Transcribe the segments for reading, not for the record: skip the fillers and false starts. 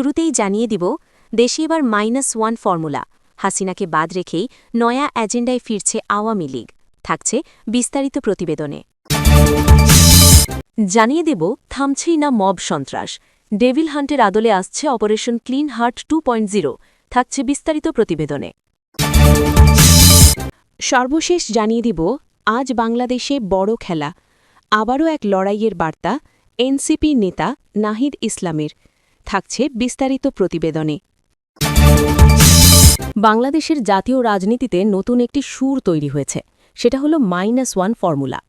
শুরুতেই জানিয়ে দিব দেশে এবার -1 ফর্মুলা, হাসিনাকে বাদ রেখেই নয়া এজেন্ডায় ফিরছে আওয়ামী লীগ। থাকছে বিস্তারিত প্রতিবেদনে। জানিয়ে দেব থামছেই না মব সন্ত্রাস, ডেভিল হান্টের আদলে আসছে অপারেশন ক্লিন হার্ট 2.0। থাকছে বিস্তারিত প্রতিবেদনে। সর্বশেষ জানিয়ে দিব আজ বাংলাদেশে বড় খেলা, আবারও এক লড়াইয়ের বার্তা এনসিপি নেতা নাহিদ ইসলামের। থাকছে বিস্তারিত প্রতিবেদনে। বাংলাদেশের জাতীয় রাজনীতিতে নতুন একটি সুর তৈরি হয়েছে, সেটা হলো -1 ফর্মুলা।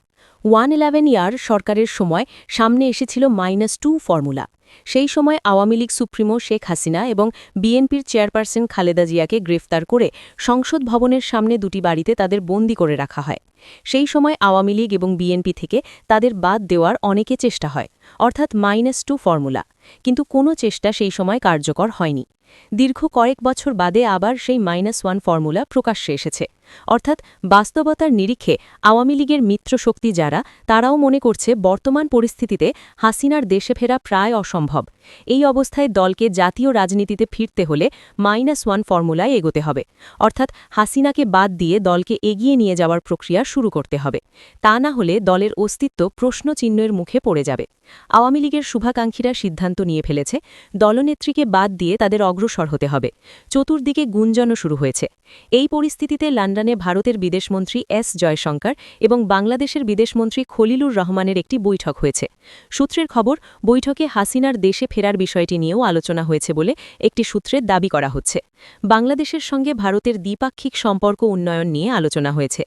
111 ইয়ার সরকারের সময় সামনে এসেছিল -2 ফর্মুলা। সেই সময় আওয়ামী লীগ সুপ্রিমো শেখ হাসিনা এবং বিএনপির চেয়ারপারসন খালেদা জিয়াকে গ্রেফতার করে সংসদ ভবনের সামনে দুটি বাড়িতে তাদের বন্দী করে রাখা হয়। সেই সময় আওয়ামী লীগ এবং বিএনপি থেকে তাদের বাদ দেওয়ার অনেকে চেষ্টা হয়, অর্থাৎ -2 ফর্মুলা, কিন্তু কোনো চেষ্টা সেই সময় কার্যকর হয়নি। দীর্ঘ কয়েক বছর বাদে আবার সেই -1 ফর্মুলা প্রকাশ্যে এসেছে, অর্থাৎ বাস্তবতার নিরিখে আওয়ামী লীগের মিত্রশক্তি যারা, তারাও মনে করছে বর্তমান পরিস্থিতিতে হাসিনার দেশে ফেরা প্রায় অসম্ভব। এই অবস্থায় দলকে জাতীয় রাজনীতিতে ফিরতে হলে -1 ফর্মুলায় এগোতে হবে, অর্থাৎ হাসিনাকে বাদ দিয়ে দলকে এগিয়ে নিয়ে যাওয়ার প্রক্রিয়া শুরু করতে হবে। তা না হলে দলের অস্তিত্ব প্রশ্নচিহ্নের মুখে পড়ে যাবে। আওয়ামী লীগের শুভাকাঙ্ক্ষীরা সিদ্ধান্ত নিয়ে ফেলেছে দলনেত্রীকে বাদ দিয়ে তাদের অগ্রসর হতে হবে। চতুর্দিকে গুঞ্জনও শুরু হয়েছে। এই পরিস্থিতিতে লন্ডনে ভারতের বিদেশমন্ত্রী এস জয়শঙ্কর এবং বাংলাদেশের বিদেশমন্ত্রী খলিলুর রহমানের একটি বৈঠক হয়েছে। সূত্রের খবর, বৈঠকে হাসিনার দেশে ফেরার বিষয়টি নিয়েও আলোচনা হয়েছে বলে একটি সূত্রের দাবি করা হচ্ছে। বাংলাদেশের সঙ্গে ভারতের দ্বিপাক্ষিক সম্পর্ক উন্নয়ন নিয়ে আলোচনা হয়েছে।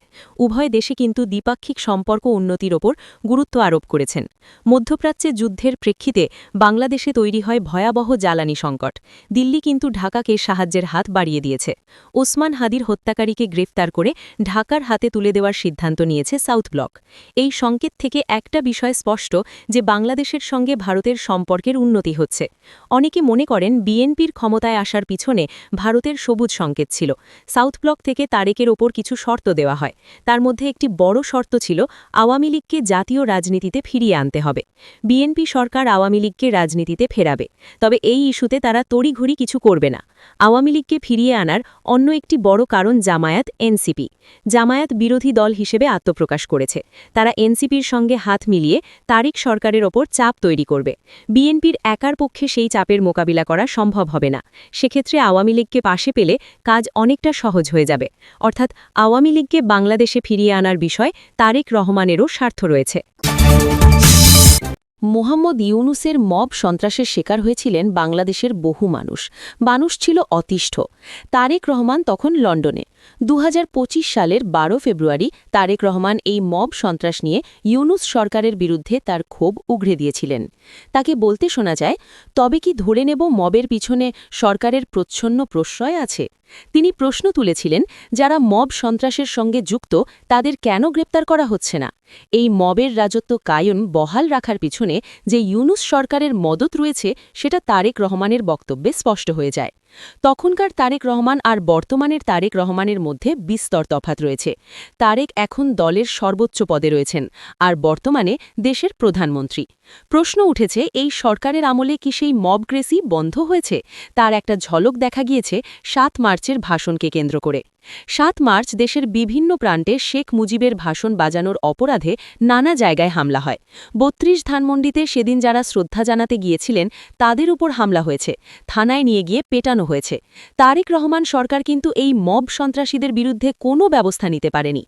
উভয় দেশে কিন্তু দ্বিপাক্ষিক সম্পর্ক উন্নতির ওপর গুরুত্ব আরোপ করেছেন। মধ্যপ্রাচ্যে যুদ্ধের প্রেক্ষিতে বাংলাদেশে তৈরি হয় ভয়াবহ জ্বালানি সংকট। দিল্লি কিন্তু ঢাকাকে সাহায্যের হাত বাড়িয়ে দিয়েছে। ওসমান হাদির হত্যাকারীকে গ্রেফতার করে ঢাকার হাতে তুলে দেওয়ার সিদ্ধান্ত নিয়েছে সাউথ ব্লক। এই সংকেত থেকে একটা বিষয় স্পষ্ট যে বাংলাদেশের সঙ্গে ভারতের সম্পর্কের উন্নতি হচ্ছে। অনেকে মনে করেন বিএনপির ক্ষমতায় আসার পিছনে ভারতের সবুজ সংকেত ছিল। সাউথ ব্লক থেকে তারেকের ওপর কিছু শর্ত দেওয়া হয়। তার মধ্যে একটি বড় শর্ত ছিল আওয়ামী লীগকে জাতীয় রাজনীতিতে ফিরিয়ে আনতে হবে। বিএনপি সরকার আওয়ামী লীগকে রাজনীতিতে ফেরাবে, তবে এই ইস্যুতে তারা তড়িঘড়ি কিছু করবে না। আওয়ামী লীগকে ফিরিয়ে আনার অন্য একটি বড় কারণ জামায়াত এনসিপি। জামায়াত বিরোধী দল হিসেবে আত্মপ্রকাশ করেছে। তারা এনসিপির সঙ্গে হাত মিলিয়ে তারেক সরকারের ওপর চাপ তৈরি করবে। বিএনপির একার পক্ষে সেই চাপের মোকাবিলা করা সম্ভব হবে না। সেক্ষেত্রে আওয়ামী লীগকে পাশে পেলে কাজ অনেকটা সহজ হয়ে যাবে, অর্থাৎ আওয়ামী লীগকে বাংলাদেশে ফিরিয়ে আনার বিষয় তারেক রহমানেরও স্বার্থ রয়েছে। মোহাম্মদ ইউনুসের মব সন্ত্রাসের শিকার হয়েছিলেন বাংলাদেশের বহু মানুষ ছিল অতিষ্ঠ। তারেক রহমান তখন লন্ডনে। 2025 সালের 12 ফেব্রুয়ারি তারেক রহমান এই মব সন্ত্রাস নিয়ে ইউনুস সরকারের বিরুদ্ধে তার ক্ষোভ উগরে দিয়েছিলেন। তাকে বলতে শোনা যায়, তবে কি ধরে নেব মবের পিছনে সরকারের প্রচ্ছন্ন প্রশ্রয় আছে? তিনি প্রশ্ন তুলেছিলেন, যারা মব সন্ত্রাসের সঙ্গে যুক্ত তাদের কেন গ্রেপ্তার করা হচ্ছে না? এই মবের রাজত্ব কায়েম বহাল রাখার পিছনে যে ইউনুস সরকারের মদত রয়েছে সেটা তারেক রহমানের বক্তব্যে স্পষ্ট হয়ে যায়। তখনকার তারেক রহমান আর বর্তমানের তারেক রহমানের মধ্যে বিস্তর তফাৎ রয়েছে। তারেক এখন দলের সর্বোচ্চ পদে রয়েছেন, আর বর্তমানে দেশের প্রধানমন্ত্রী। প্রশ্ন উঠেছে, এই সরকারের আমলে কি সেই মব গ্রেসি বন্ধ হয়েছে? তার একটা ঝলক দেখা গিয়েছে 7 মার্চের ভাষণকে কেন্দ্র করে। 7 মার্চ দেশের বিভিন্ন প্রান্তে শেখ মুজিবের ভাষণ বাজানোর অপরাধে নানা জায়গায় হামলা হয়। 32 ধানমন্ডিতে সেদিন যারা শ্রদ্ধা জানাতে গিয়েছিলেন তাদের উপর হামলা হয়েছে, থানায় নিয়ে গিয়ে পেটানো হয়েছে। তারেক রহমান সরকার কিন্তু এই মব সন্ত্রাসীদের বিরুদ্ধে কোনো ব্যবস্থা নিতে পারেনি।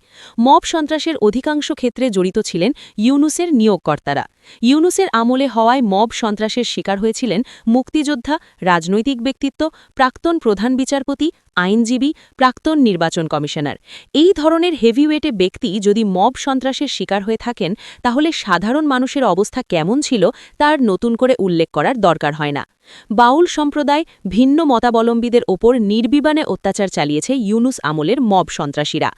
মব সন্ত্রাসের অধিকাংশ ক্ষেত্রে জড়িত ছিলেন ইউনুসের নিয়োগকর্তারা। ইউনুসের আমলে হওয়ায় মব সন্ত্রাসের শিকার হয়েছিলেন মুক্তিযোদ্ধা, রাজনৈতিক ব্যক্তিত্ব, প্রাক্তন প্রধান বিচারপতি, আইনজীবী, প্রাক্তন নির্বাচন কমিশনার। এই ধরনের হেভিওয়েটে ব্যক্তি যদি মব সন্ত্রাসের শিকার হয়ে থাকেন, তাহলে সাধারণ মানুষের অবস্থা কেমন ছিল তার নতুন করে উল্লেখ করার দরকার হয় না। বাউল সম্প্রদায়, ভিন্ন মতাবলম্বীদের ওপর নির্বিবাদে অত্যাচার চালিয়েছে ইউনুস আমলের মব সন্ত্রাসীরা।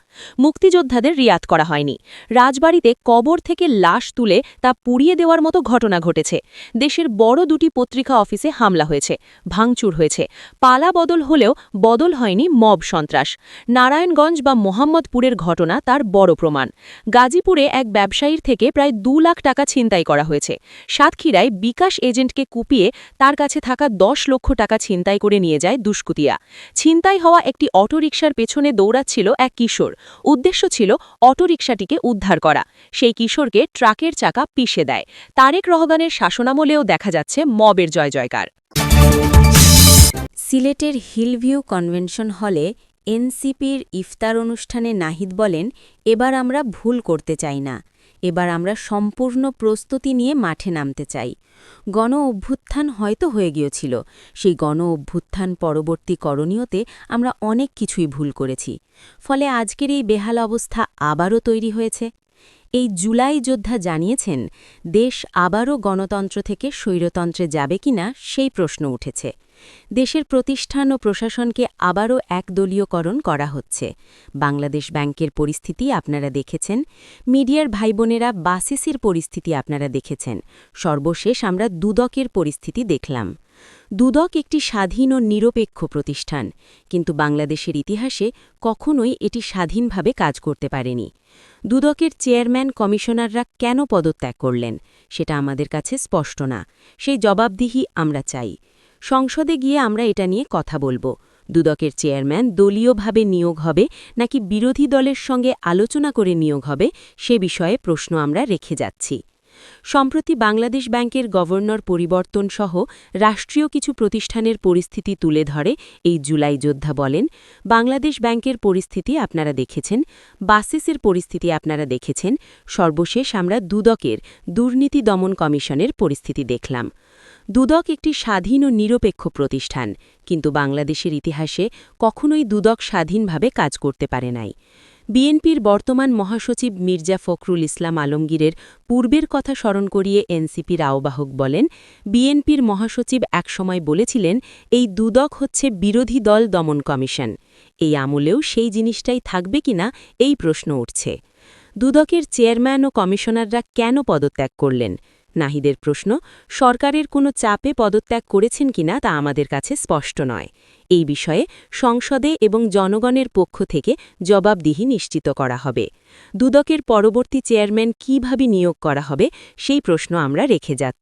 মুক্তিযোদ্ধাদের রিয়াত করা হয়নি। রাজবাড়িতে কবর থেকে লাশ তুলে তা পুড়িয়ে উড়িয়ে দেওয়ার মতো ঘটনা ঘটেছে। দেশের বড় দুটি পত্রিকা অফিসে হামলা হয়েছে, ভাঙচুর হয়েছে। পালা বদল হলেও বদল হয়নি মব সন্ত্রাস। নারায়ণগঞ্জ বা মোহাম্মদপুরের ঘটনা তার বড় প্রমাণ। গাজীপুরে এক ব্যবসায়ীর থেকে প্রায় 2 লাখ টাকা ছিনতাই করা হয়েছে। সাতক্ষীরায় বিকাশ এজেন্টকে কুপিয়ে তার কাছে থাকা 10 লক্ষ টাকা ছিনতাই করে নিয়ে যায় দুষ্কৃতীরা। ছিনতাই হওয়া একটি অটোরিকশার পেছনে দৌড়াচ্ছিল এক কিশোর। উদ্দেশ্য ছিল অটোরিকশাটিকে উদ্ধার করা। সেই কিশোরকে ট্রাকের চাকা পিষে দেয়। তারেক রহমানের শাসনামলেও দেখা যাচ্ছে মবের জয়জয়কার। সিলেটের হিলভিউ কনভেনশন হলে এনসিপির ইফতার অনুষ্ঠানে নাহিদ বলেন, এবার আমরা ভুল করতে চাই না, এবার আমরা সম্পূর্ণ প্রস্তুতি নিয়ে মাঠে নামতে চাই। গণ অভ্যুত্থান হয়তো হয়ে গিয়েছিল, সেই গণ অভ্যুত্থান পরবর্তী করণীয়তে আমরা অনেক কিছুই ভুল করেছি, ফলে আজকের এই বেহাল অবস্থা আবারও তৈরি হয়েছে। এই জুলাই যোদ্ধা জানিয়েছেন, দেশ আবারও গণতন্ত্র থেকে স্বৈরতন্ত্রে যাবে কিনা সেই প্রশ্ন উঠেছে। দেশের প্রতিষ্ঠান ও প্রশাসনকে আবারও একদলীয়করণ করা হচ্ছে। বাংলাদেশ ব্যাংকের পরিস্থিতি আপনারা দেখেছেন, মিডিয়ার ভাইবোনেরা বাসিসির পরিস্থিতি আপনারা দেখেছেন, সর্বশেষ আমরা দুদকের পরিস্থিতি দেখলাম। দুদক একটি স্বাধীন ও নিরপেক্ষ প্রতিষ্ঠান, কিন্তু বাংলাদেশের ইতিহাসে কখনোই এটি স্বাধীনভাবে কাজ করতে পারেনি। দুদকের চেয়ারম্যান কমিশনাররা কেন পদত্যাগ করলেন সেটা আমাদের কাছে স্পষ্ট না। সেই জবাবদিহি আমরা চাই। সংসদে গিয়ে আমরা এটা নিয়ে কথা বলবো। দুদকের চেয়ারম্যান দলীয়ভাবে নিয়োগ হবে নাকি বিরোধী দলের সঙ্গে আলোচনা করে নিয়োগ হবে সে বিষয়ে প্রশ্ন আমরা রেখে যাচ্ছি। সম্প্রতি বাংলাদেশ ব্যাংকের গভর্নর পরিবর্তন সহ রাষ্ট্রীয় কিছু প্রতিষ্ঠানের পরিস্থিতি তুলে ধরে এই জুলাই যোদ্ধা বলেন, বাংলাদেশ ব্যাংকের পরিস্থিতি আপনারা দেখেছেন, বাসিসের পরিস্থিতি আপনারা দেখেছেন, সর্বশেষ আমরা দুদকের দুর্নীতি দমন কমিশনের পরিস্থিতি দেখলাম। দুদক একটি স্বাধীন ও নিরপেক্ষ প্রতিষ্ঠান, কিন্তু বাংলাদেশের ইতিহাসে কখনোই দুদক স্বাধীনভাবে কাজ করতে পারে নাই। বিএনপির বর্তমান মহাসচিব মির্জা ফখরুল ইসলাম আলমগীরের পূর্বের কথা স্মরণ করিয়ে এনসিপির আহ্বায়ক বলেন, বিএনপির মহাসচিব একসময় বলেছিলেন, এই দুদক হচ্ছে বিরোধী দল দমন কমিশন। এই আমলেও সেই জিনিসটাই থাকবে কিনা এই প্রশ্ন উঠছে। দুদকের চেয়ারম্যান ও কমিশনাররা কেন পদত্যাগ করলেন? নাহিদের প্রশ্ন, সরকারের কোনো চাপে পদত্যাগ করেছেন কিনা তা আমাদের কাছে স্পষ্ট নয়। এই বিষয়ে সংসদে এবং জনগণের পক্ষ থেকে জবাবদিহি নিশ্চিত করা হবে। দুদকের পরবর্তী চেয়ারম্যান কিভাবে নিয়োগ করা হবে সেই প্রশ্ন আমরা রেখে যাচ্ছি।